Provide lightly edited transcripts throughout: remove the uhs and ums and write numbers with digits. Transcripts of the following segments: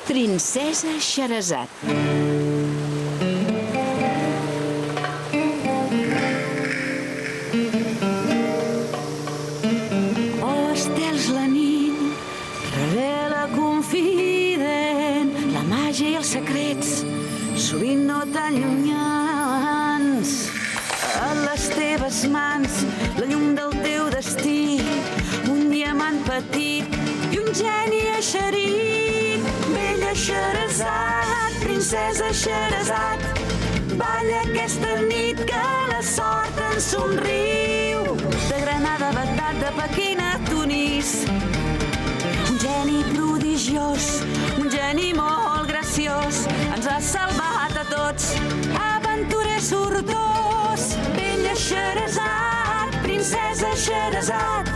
Princesa Xerezat. Oh, estels la nit, revela confident la màgia i els secrets, sovint no tan llunyans. A les teves mans, la llum del teu destí, un diamant petit i un geni eixerit. Bella Xerezat, princesa Xerezat, balla aquesta nit que la sort ens somriu. De Granada, Bagdad, de Pequín a Tunís, un geni prodigiós, un geni molt graciós, ens ha salvat a tots, aventurer sortós. Bella Xerezat, princesa Xerezat,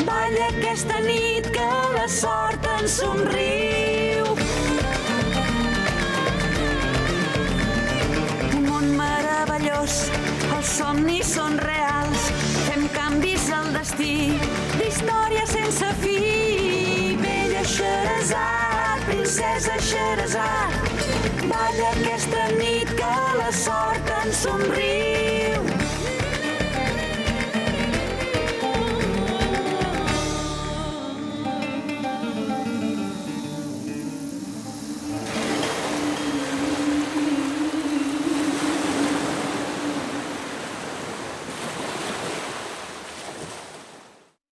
balla aquesta nit que la sort ens somriu. Un món meravellós, els somnis són reals, fem canvis al destí, d'història sense fi. Bella Xerezat, princesa Xerezat, balla aquesta nit que la sort ens somriu.